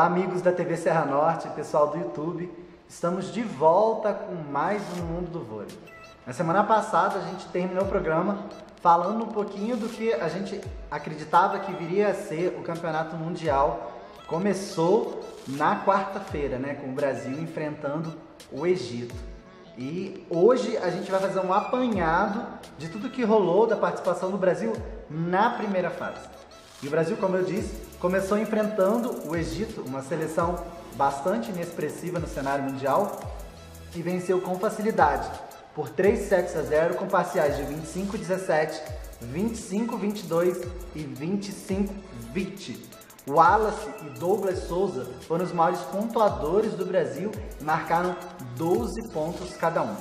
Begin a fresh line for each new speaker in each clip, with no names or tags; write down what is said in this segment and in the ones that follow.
Olá, amigos da TV Serra Norte, pessoal do YouTube. Estamos de volta com mais um Mundo do Vôlei. Na semana passada a gente terminou o programa falando um pouquinho do que a gente acreditava que viria a ser o Campeonato Mundial. Começou na quarta-feira, né, com o Brasil enfrentando o Egito. E hoje a gente vai fazer um apanhado de tudo que rolou da participação do Brasil na primeira fase. E o Brasil, como eu disse, começou enfrentando o Egito, uma seleção bastante inexpressiva no cenário mundial, e venceu com facilidade, por 3-0, com parciais de 25-17, 25-22 e 25-20. Wallace e Douglas Souza foram os maiores pontuadores do Brasil e marcaram 12 pontos cada um.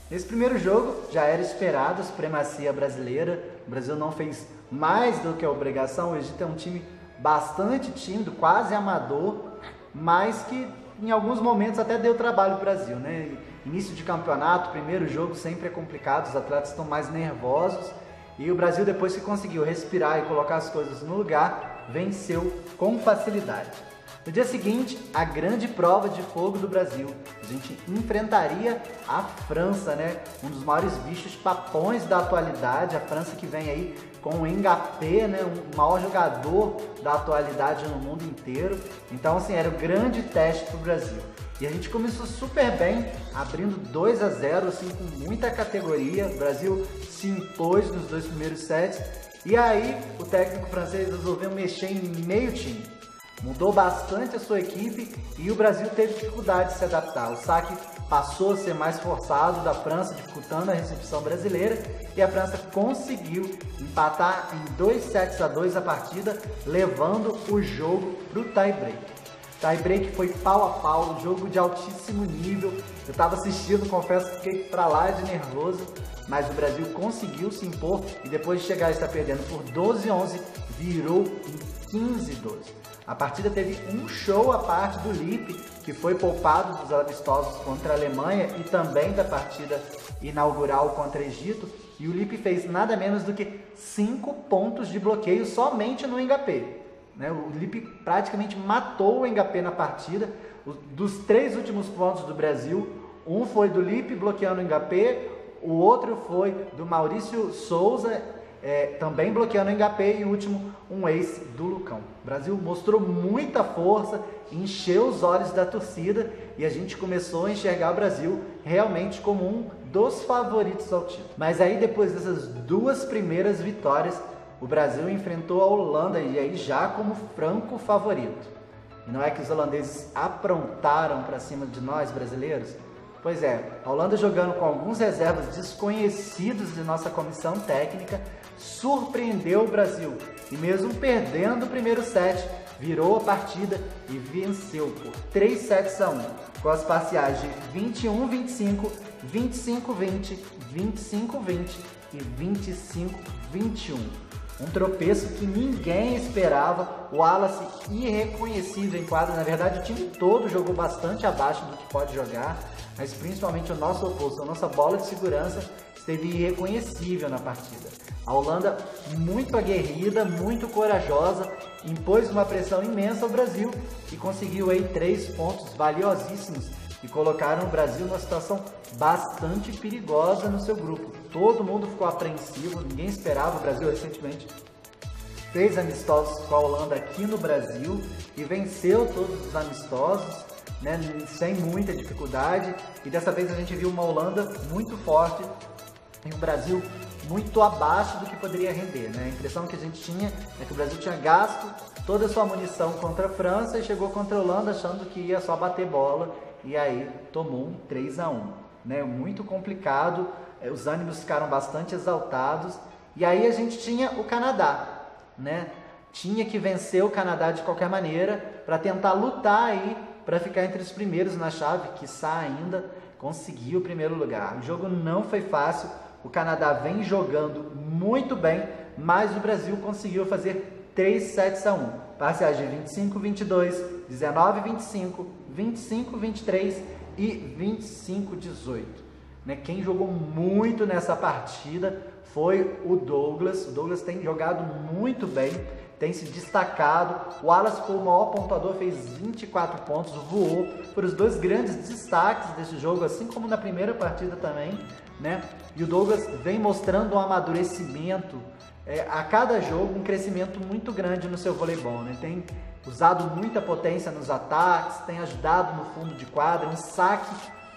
Nesse primeiro jogo já era esperado a supremacia brasileira, o Brasil não fez mais do que a obrigação. O Egito é um time bastante tímido, quase amador, mas que em alguns momentos até deu trabalho para o Brasil, né? Início de campeonato, primeiro jogo sempre é complicado, os atletas estão mais nervosos e o Brasil, depois que conseguiu respirar e colocar as coisas no lugar, venceu com facilidade. No dia seguinte, a grande prova de fogo do Brasil. A gente enfrentaria a França, né? Um dos maiores bichos papões da atualidade. A França que vem aí com o Mbappé, né? O maior jogador da atualidade no mundo inteiro. Então, assim, era o grande teste para o Brasil. E a gente começou super bem, abrindo 2-0, assim, com muita categoria. O Brasil se impôs nos dois primeiros sets. E aí, o técnico francês resolveu mexer em meio time. Mudou bastante a sua equipe e o Brasil teve dificuldade de se adaptar. O saque passou a ser mais forçado da França, dificultando a recepção brasileira, e a França conseguiu empatar em 2-2 a partida, levando o jogo para o tie-break. Tie-break foi pau a pau, jogo de altíssimo nível. Eu estava assistindo, confesso que fiquei para lá de nervoso, mas o Brasil conseguiu se impor e depois de chegar a estar perdendo por 12-11, virou em 15-12. A partida teve um show à parte do Lipe, que foi poupado dos amistosos contra a Alemanha e também da partida inaugural contra o Egito. E o Lipe fez nada menos do que 5 pontos de bloqueio somente no Mbappé. O Lipe praticamente matou o Mbappé na partida. Dos 3 últimos pontos do Brasil, um foi do Lipe bloqueando o Mbappé, o outro foi do Maurício Souza, também bloqueando o Mbappé, e o último, um ace do Lucão. O Brasil mostrou muita força, encheu os olhos da torcida e a gente começou a enxergar o Brasil realmente como um dos favoritos ao título. Mas aí, depois dessas 2 primeiras vitórias, o Brasil enfrentou a Holanda, e aí já como franco favorito. E não é que os holandeses aprontaram para cima de nós brasileiros? Pois é, a Holanda, jogando com alguns reservas desconhecidos de nossa comissão técnica, surpreendeu o Brasil e, mesmo perdendo o primeiro set, virou a partida e venceu por 3-1, com as parciais de 21-25, 25-20, 25-20 e 25-21. Um tropeço que ninguém esperava. O Wallace, irreconhecível em quadra. Na verdade, o time todo jogou bastante abaixo do que pode jogar, mas principalmente o nosso oposto, a nossa bola de segurança, esteve irreconhecível na partida. A Holanda, muito aguerrida, muito corajosa, impôs uma pressão imensa ao Brasil e conseguiu aí 3 pontos valiosíssimos e colocaram o Brasil numa situação bastante perigosa no seu grupo. Todo mundo ficou apreensivo, ninguém esperava. O Brasil recentemente fez amistosos com a Holanda aqui no Brasil e venceu todos os amistosos, né, sem muita dificuldade. E dessa vez a gente viu uma Holanda muito forte e um Brasil muito abaixo do que poderia render, né? A impressão que a gente tinha é que o Brasil tinha gasto toda a sua munição contra a França e chegou contra a Holanda achando que ia só bater bola, e aí tomou um 3-1, né? Muito complicado, os ânimos ficaram bastante exaltados, e aí a gente tinha o Canadá, né? Tinha que vencer o Canadá de qualquer maneira para tentar lutar aí para ficar entre os primeiros na chave, quiçá ainda conseguir o primeiro lugar. O jogo não foi fácil. O Canadá vem jogando muito bem, mas o Brasil conseguiu fazer 3-1. Parciais de 25-22, 19-25, 25-23 e 25-18. Quem jogou muito nessa partida foi o Douglas. O Douglas tem jogado muito bem, tem se destacado. O Wallace foi o maior pontuador, fez 24 pontos, voou. Foram os dois grandes destaques desse jogo, assim como na primeira partida também, né? E o Douglas vem mostrando um amadurecimento a cada jogo, um crescimento muito grande no seu voleibol, né? Tem usado muita potência nos ataques, tem ajudado no fundo de quadra, um saque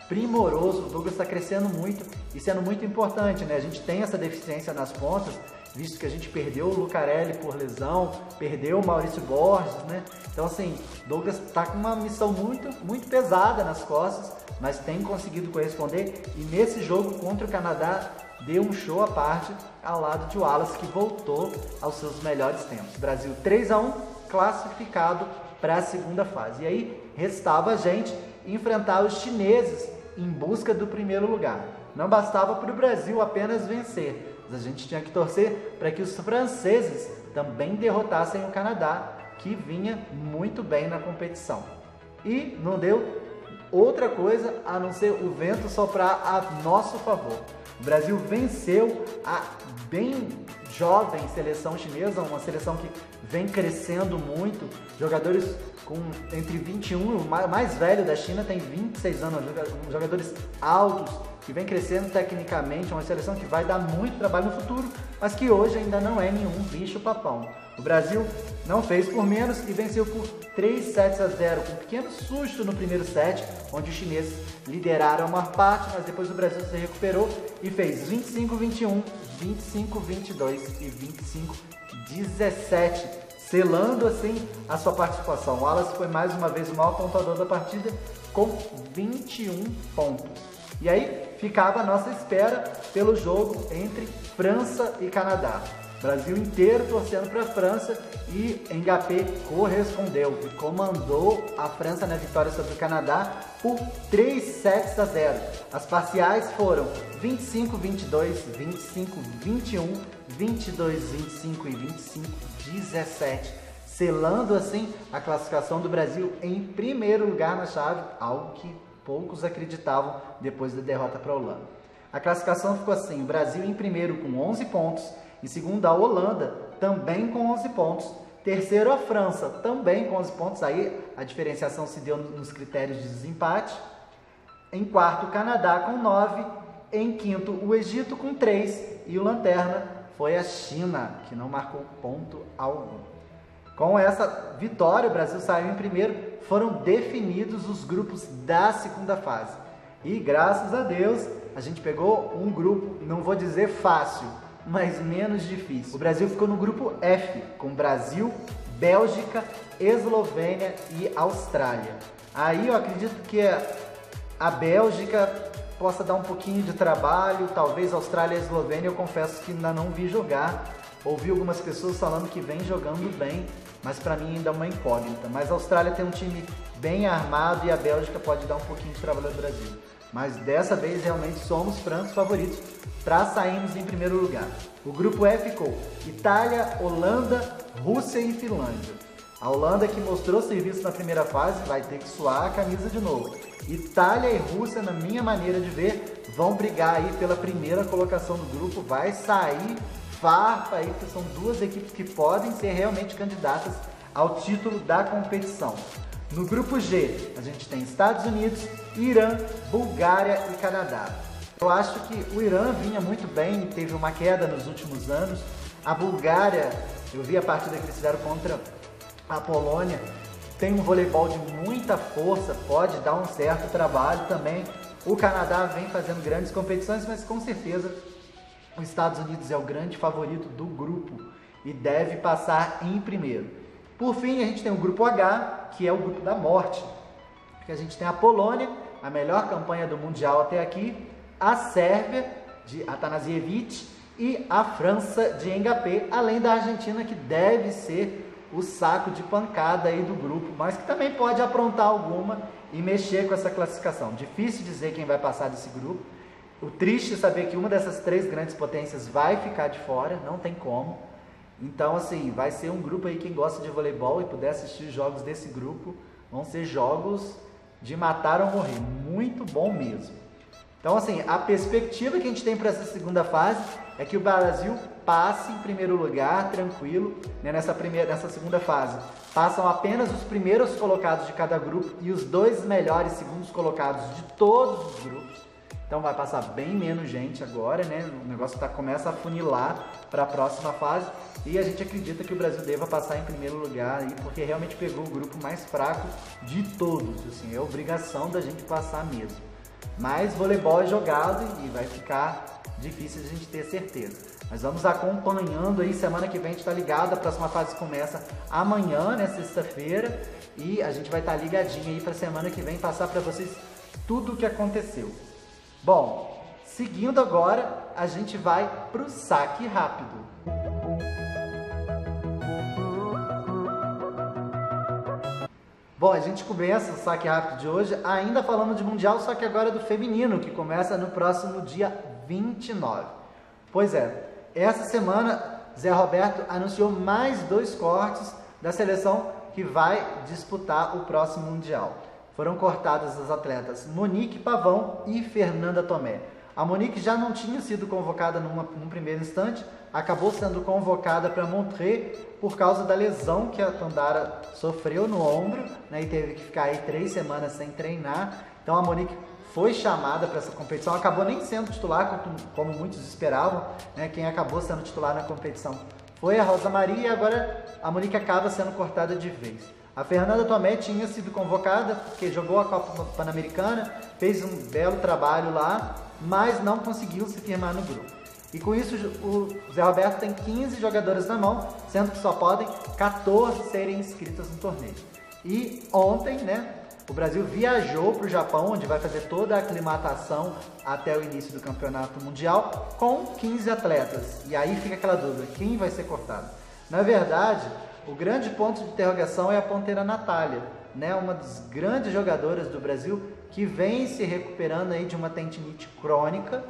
primoroso. O Douglas está crescendo muito e sendo muito importante, né? A gente tem essa deficiência nas pontas, visto que a gente perdeu o Lucarelli por lesão, perdeu o Maurício Borges, né? Então, assim, Douglas está com uma missão muito pesada nas costas, mas tem conseguido corresponder, e nesse jogo contra o Canadá deu um show à parte ao lado de Wallace, que voltou aos seus melhores tempos. Brasil 3-1, classificado para a segunda fase. E aí restava a gente enfrentar os chineses em busca do primeiro lugar. Não bastava para o Brasil apenas vencer, mas a gente tinha que torcer para que os franceses também derrotassem o Canadá, que vinha muito bem na competição. E não deu outra coisa a não ser o vento soprar a nosso favor. O Brasil venceu a bem jovem seleção chinesa, uma seleção que vem crescendo muito, jogadores com entre 21, o mais velho da China tem 26 anos, jogadores altos, que vem crescendo tecnicamente, uma seleção que vai dar muito trabalho no futuro, mas que hoje ainda não é nenhum bicho-papão. O Brasil não fez por menos e venceu por 3-0, com um pequeno susto no primeiro set, onde os chineses lideraram uma parte, mas depois o Brasil se recuperou e fez 25-21, 25-22 e 25-17, selando assim a sua participação. O Wallace foi mais uma vez o maior pontuador da partida com 21 pontos. E aí ficava a nossa espera pelo jogo entre França e Canadá. Brasil inteiro torcendo para a França, e Mbappé correspondeu e comandou a França na vitória sobre o Canadá por 3-0. As parciais foram 25-22, 25-21, 22-25 e 25-17, selando assim a classificação do Brasil em primeiro lugar na chave, algo que poucos acreditavam depois da derrota para a Holanda. A classificação ficou assim: o Brasil em primeiro com 11 pontos, em segundo a Holanda também com 11 pontos, terceiro a França também com 11 pontos, aí a diferenciação se deu nos critérios de desempate, em quarto o Canadá com 9, em quinto o Egito com 3 e o lanterna foi a China, que não marcou ponto algum. Com essa vitória, o Brasil saiu em primeiro, foram definidos os grupos da segunda fase. E graças a Deus, a gente pegou um grupo, não vou dizer fácil, mas menos difícil. O Brasil ficou no grupo F, com Brasil, Bélgica, Eslovênia e Austrália. Aí eu acredito que a Bélgica possa dar um pouquinho de trabalho, talvez a Austrália e a Eslovênia, eu confesso que ainda não vi jogar. Ouvi algumas pessoas falando que vem jogando bem, mas para mim ainda é uma incógnita. Mas a Austrália tem um time bem armado e a Bélgica pode dar um pouquinho de trabalho ao Brasil. Mas dessa vez realmente somos francos favoritos para sairmos em primeiro lugar. O grupo F ficou Itália, Holanda, Rússia e Finlândia. A Holanda, que mostrou serviço na primeira fase, vai ter que suar a camisa de novo. Itália e Rússia, na minha maneira de ver, vão brigar aí pela primeira colocação do grupo. Vai sair farpa aí, porque são duas equipes que podem ser realmente candidatas ao título da competição. No grupo G, a gente tem Estados Unidos, Irã, Bulgária e Canadá. Eu acho que o Irã vinha muito bem, teve uma queda nos últimos anos. A Bulgária, eu vi a partida que eles fizeram contra a Polônia, tem um voleibol de muita força, pode dar um certo trabalho também. O Canadá vem fazendo grandes competições, mas com certeza os Estados Unidos é o grande favorito do grupo e deve passar em primeiro. Por fim, a gente tem o grupo H, que é o grupo da morte, porque a gente tem a Polônia, a melhor campanha do Mundial até aqui, a Sérvia, de Atanasiewicz, e a França, de Mbappé, além da Argentina, que deve ser o saco de pancada aí do grupo, mas que também pode aprontar alguma e mexer com essa classificação. Difícil dizer quem vai passar desse grupo. O triste é saber que uma dessas três grandes potências vai ficar de fora, não tem como. Então, assim, vai ser um grupo aí, quem gosta de voleibol e puder assistir os jogos desse grupo, vão ser jogos de matar ou morrer. Muito bom mesmo. Então, assim, a perspectiva que a gente tem para essa segunda fase é que o Brasil passe em primeiro lugar, tranquilo, né, nessa segunda fase. Passam apenas os primeiros colocados de cada grupo e os 2 melhores segundos colocados de todos os grupos. Então vai passar bem menos gente agora, né? O negócio começa a funilar para a próxima fase e a gente acredita que o Brasil deva passar em primeiro lugar aí, porque realmente pegou o grupo mais fraco de todos, assim, é obrigação da gente passar mesmo. Mas voleibol é jogado e vai ficar difícil de a gente ter certeza. Mas vamos acompanhando aí, semana que vem a gente está ligado, a próxima fase começa amanhã, né, sexta-feira, e a gente vai estar ligadinho aí para semana que vem passar para vocês tudo o que aconteceu. Bom, seguindo agora, a gente vai para o saque rápido. Bom, a gente começa o saque rápido de hoje ainda falando de Mundial, só que agora do feminino, que começa no próximo dia 29. Pois é, essa semana Zé Roberto anunciou mais 2 cortes da seleção que vai disputar o próximo Mundial. Foram cortadas as atletas Monique Pavão e Fernanda Tomé. A Monique já não tinha sido convocada num primeiro instante, acabou sendo convocada para Montreux por causa da lesão que a Tandara sofreu no ombro, né, e teve que ficar aí 3 semanas sem treinar. Então a Monique foi chamada para essa competição, acabou nem sendo titular, como muitos esperavam, né? Quem acabou sendo titular na competição foi a Rosa Maria e agora a Monique acaba sendo cortada de vez. A Fernanda Tomé tinha sido convocada porque jogou a Copa Pan-Americana, fez um belo trabalho lá, mas não conseguiu se firmar no grupo. E com isso o Zé Roberto tem 15 jogadoras na mão, sendo que só podem 14 serem inscritas no torneio. E ontem, né, o Brasil viajou para o Japão, onde vai fazer toda a aclimatação até o início do campeonato mundial, com 15 atletas. E aí fica aquela dúvida, quem vai ser cortado? Na verdade, o grande ponto de interrogação é a ponteira Natália, né? Uma das grandes jogadoras do Brasil que vem se recuperando aí de uma tendinite crônica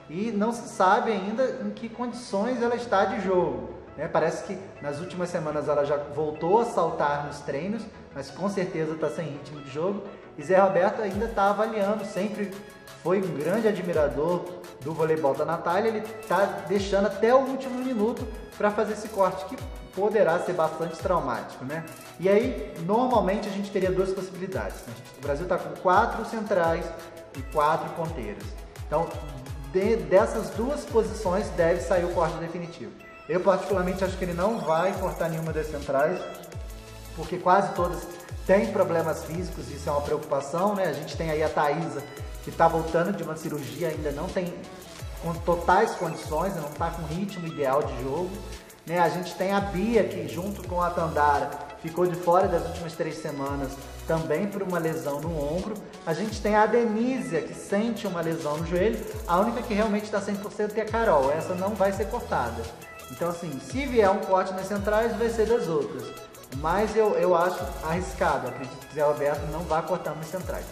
e não se sabe ainda em que condições ela está de jogo, né? Parece que nas últimas semanas ela já voltou a saltar nos treinos, mas com certeza está sem ritmo de jogo. E Zé Roberto ainda está avaliando, sempre foi um grande admirador do voleibol da Natália, ele está deixando até o último minuto para fazer esse corte, que poderá ser bastante traumático, né? E aí, normalmente a gente teria 2 possibilidades. O Brasil está com 4 centrais e 4 ponteiras. Então, dessas 2 posições deve sair o corte definitivo. Eu particularmente acho que ele não vai cortar nenhuma das centrais, porque quase todas têm problemas físicos, isso é uma preocupação, né? A gente tem aí a Thaísa, que está voltando de uma cirurgia, ainda não tem com totais condições, não está com ritmo ideal de jogo, né? A gente tem a Bia, que junto com a Tandara ficou de fora das últimas 3 semanas, também por uma lesão no ombro. A gente tem a Denise, que sente uma lesão no joelho. A única que realmente está 100% é a Carol, essa não vai ser cortada. Então, assim, se vier um corte nas centrais, vai ser das outras. Mas eu acho arriscado, acredito que Zé Roberto não vai cortar nas centrais.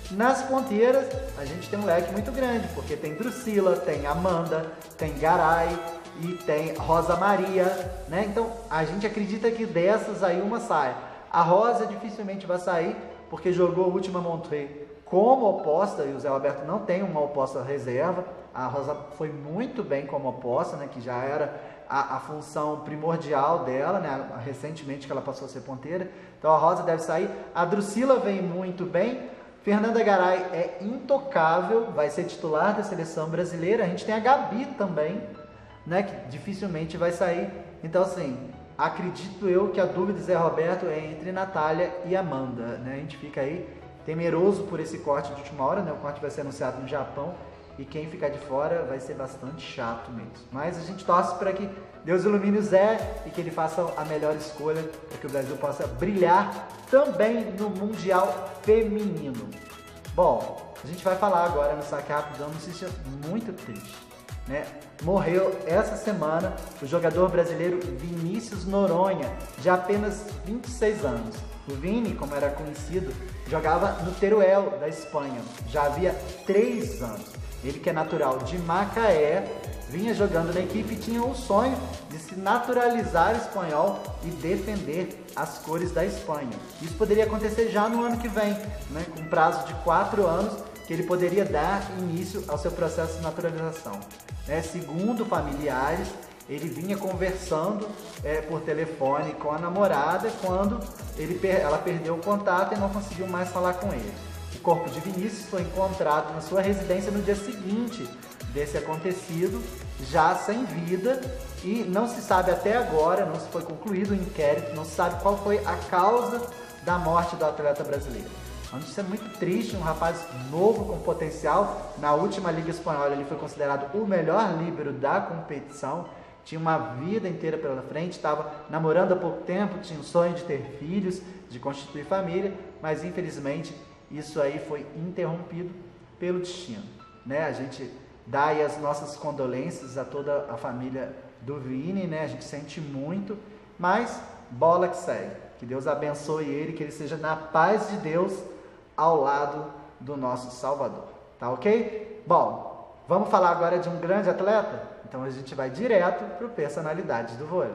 Nas ponteiras, a gente tem um leque muito grande, porque tem Drusila, tem Amanda, tem Garay e tem Rosa Maria, né? Então, a gente acredita que dessas aí uma sai. A Rosa dificilmente vai sair, porque jogou a última Montreux como oposta, e o Zé Roberto não tem uma oposta reserva. A Rosa foi muito bem como oposta, né? Que já era a função primordial dela, né? Recentemente que ela passou a ser ponteira. Então a Rosa deve sair. A Drusila vem muito bem. Fernanda Garay é intocável, vai ser titular da seleção brasileira. A gente tem a Gabi também, né? Que dificilmente vai sair. Então, assim, acredito eu que a dúvida do Zé Roberto é entre Natália e Amanda, né? A gente fica aí temeroso por esse corte de última hora, né? O corte vai ser anunciado no Japão. E quem ficar de fora vai ser bastante chato mesmo. Mas a gente torce para que Deus ilumine o Zé e que ele faça a melhor escolha para que o Brasil possa brilhar também no Mundial Feminino. Bom, a gente vai falar agora no Saque Rápido uma notícia muito triste, né? Morreu essa semana o jogador brasileiro Vinícius Noronha, de apenas 26 anos. O Vini, como era conhecido, jogava no Teruel, da Espanha, já havia 3 anos. Ele, que é natural de Macaé, vinha jogando na equipe e tinha o sonho de se naturalizar espanhol e defender as cores da Espanha. Isso poderia acontecer já no ano que vem, né? Com prazo de 4 anos, que ele poderia dar início ao seu processo de naturalização. Segundo familiares, ele vinha conversando por telefone com a namorada quando ela perdeu o contato e não conseguiu mais falar com ele. O corpo de Vinícius foi encontrado na sua residência no dia seguinte desse acontecido, já sem vida, e não se sabe até agora, não se foi concluído o inquérito, não se sabe qual foi a causa da morte do atleta brasileiro. Uma notícia muito triste, um rapaz novo com potencial. Na última Liga Espanhola ele foi considerado o melhor líbero da competição, tinha uma vida inteira pela frente, estava namorando há pouco tempo, tinha um sonho de ter filhos, de constituir família, mas infelizmente isso aí foi interrompido pelo destino. A gente dá aí as nossas condolências a toda a família do Vini, a gente sente muito, mas bola que segue. Que Deus abençoe ele, que ele seja na paz de Deus ao lado do nosso Salvador. Tá ok? Bom, vamos falar agora de um grande atleta? Então a gente vai direto para o Personalidades do Vôlei.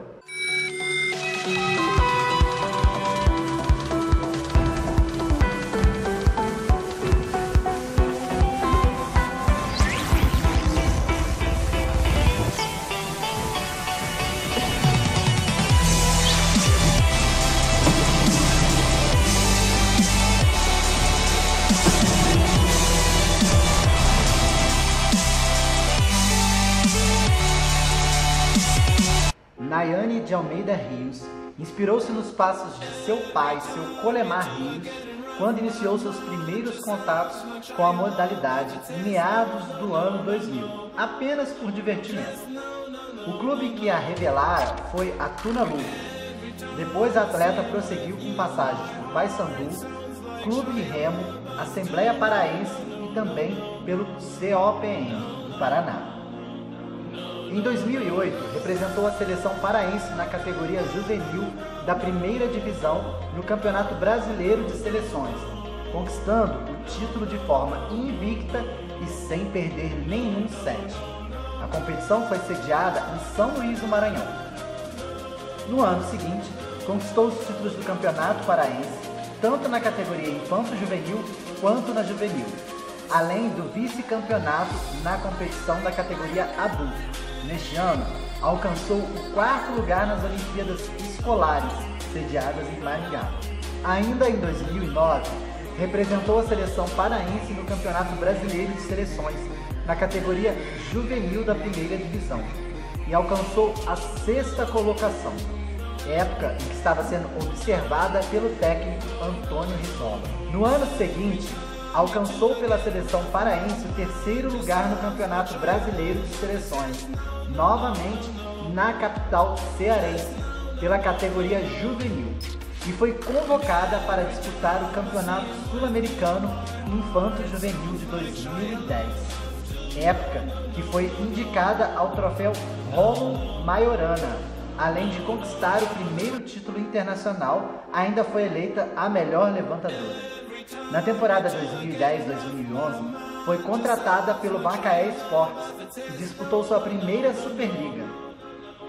Nayane de Almeida Rios inspirou-se nos passos de seu pai, seu Colemar Rios, quando iniciou seus primeiros contatos com a modalidade em meados do ano 2000, apenas por divertimento. O clube que a revelara foi a Tuna Ludo. Depois a atleta prosseguiu com passagens por Paysandu, Clube Remo, Assembleia Paraense e também pelo COPN do Paraná. Em 2008, representou a seleção paraense na categoria juvenil da primeira divisão no Campeonato Brasileiro de Seleções, conquistando o título de forma invicta e sem perder nenhum set. A competição foi sediada em São Luís do Maranhão. No ano seguinte, conquistou os títulos do Campeonato Paraense, tanto na categoria Infanto-Juvenil quanto na Juvenil, além do vice-campeonato na competição da categoria Adulto. Neste ano, alcançou o 4º lugar nas Olimpíadas Escolares, sediadas em Maringá. Ainda em 2009, representou a seleção paraense no Campeonato Brasileiro de Seleções, na categoria Juvenil da primeira divisão, e alcançou a 6ª colocação, época em que estava sendo observada pelo técnico Antônio Rissola. No ano seguinte, alcançou pela seleção paraense o 3º lugar no Campeonato Brasileiro de Seleções, novamente na capital cearense, pela categoria juvenil, e foi convocada para disputar o Campeonato Sul-Americano Infanto-Juvenil de 2010, época que foi indicada ao troféu Rômulo Maiorana. Além de conquistar o primeiro título internacional, ainda foi eleita a melhor levantadora. Na temporada 2010-2011, foi contratada pelo Macaé Esportes e disputou sua primeira Superliga.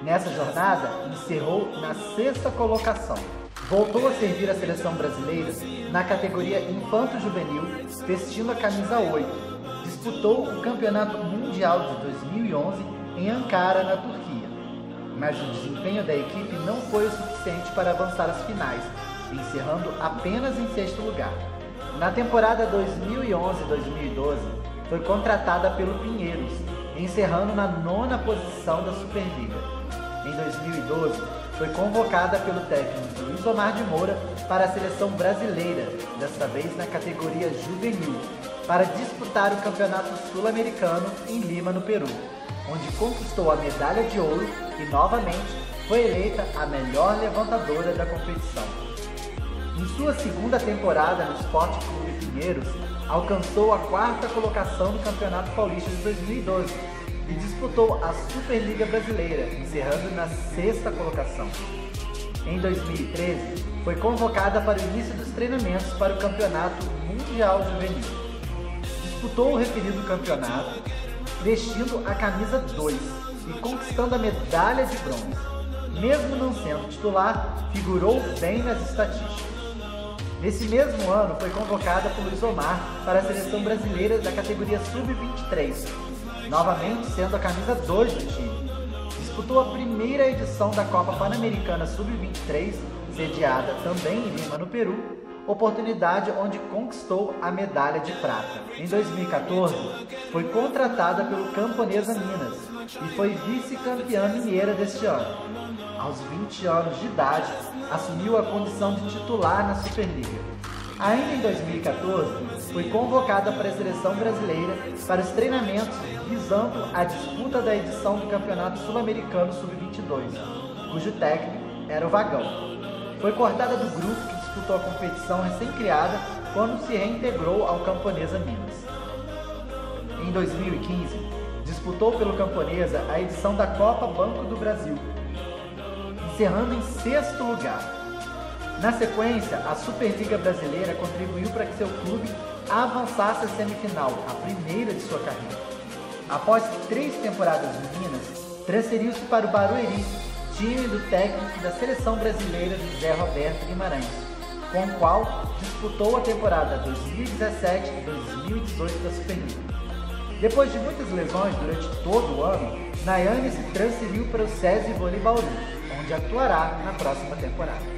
Nessa jornada, encerrou na 6ª colocação. Voltou a servir a seleção brasileira na categoria Infanto-Juvenil, vestindo a camisa 8. Disputou o Campeonato Mundial de 2011 em Ankara, na Turquia. Mas o desempenho da equipe não foi o suficiente para avançar às finais, encerrando apenas em 6º lugar. Na temporada 2011-2012, foi contratada pelo Pinheiros, encerrando na 9ª posição da Superliga. Em 2012, foi convocada pelo técnico Luiz Omar de Moura para a seleção brasileira, desta vez na categoria juvenil, para disputar o Campeonato Sul-Americano em Lima, no Peru, onde conquistou a medalha de ouro e novamente foi eleita a melhor levantadora da competição. Em sua 2ª temporada no Esporte Clube Pinheiros, alcançou a 4ª colocação no Campeonato Paulista de 2012 e disputou a Superliga Brasileira, encerrando na 6ª colocação. Em 2013, foi convocada para o início dos treinamentos para o Campeonato Mundial Juvenil. Disputou o referido campeonato, vestindo a camisa 2 e conquistando a medalha de bronze. Mesmo não sendo titular, figurou bem nas estatísticas. Nesse mesmo ano, foi convocada por Luiz Omar para a seleção brasileira da categoria Sub-23, novamente sendo a camisa 2 do time. Disputou a primeira edição da Copa Pan-Americana Sub-23, sediada também em Lima, no Peru, oportunidade onde conquistou a medalha de prata. Em 2014, foi contratada pelo Camponesa Minas e foi vice-campeã mineira deste ano. Aos 20 anos de idade, assumiu a condição de titular na Superliga. Ainda em 2014, foi convocada para a seleção brasileira para os treinamentos visando a disputa da edição do Campeonato Sul-Americano Sub-22, cujo técnico era o Vagão. Foi cortada do grupo que disputou a competição recém-criada quando se reintegrou ao Camponesa Minas. Em 2015, disputou pelo Camponesa a edição da Copa Banco do Brasil, encerrando em 6º lugar. Na sequência, a Superliga Brasileira contribuiu para que seu clube avançasse à semifinal, a primeira de sua carreira. Após 3 temporadas em Minas, transferiu-se para o Barueri, time do técnico da seleção brasileira José Roberto Guimarães, com o qual disputou a temporada 2017 e 2018 da Superliga. Depois de muitas lesões durante todo o ano, Nayane se transferiu para o SESI Vôlei Bauru, onde atuará na próxima temporada.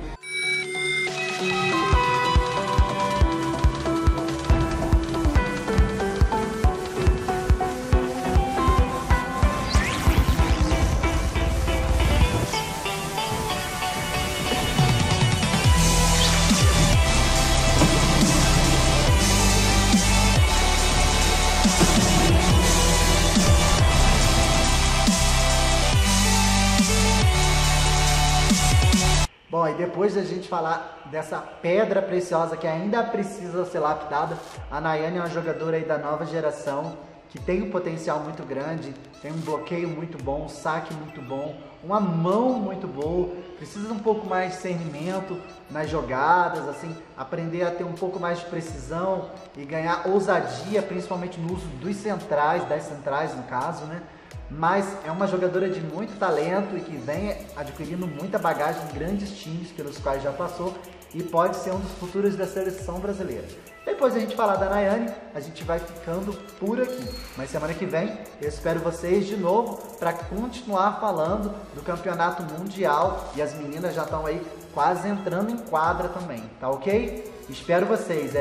Bom, e depois da gente falar dessa pedra preciosa que ainda precisa ser lapidada, a Nayane é uma jogadora aí da nova geração que tem um potencial muito grande, tem um bloqueio muito bom, um saque muito bom, uma mão muito boa, precisa um pouco mais de discernimento nas jogadas, assim, aprender a ter um pouco mais de precisão e ganhar ousadia, principalmente no uso dos centrais, das centrais no caso, né? Mas é uma jogadora de muito talento e que vem adquirindo muita bagagem em grandes times pelos quais já passou e pode ser um dos futuros da seleção brasileira. Depois da gente falar da Nayane, a gente vai ficando por aqui. Mas semana que vem eu espero vocês de novo para continuar falando do Campeonato Mundial e as meninas já estão aí quase entrando em quadra também, tá ok? Espero vocês,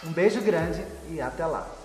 Um beijo grande e até lá!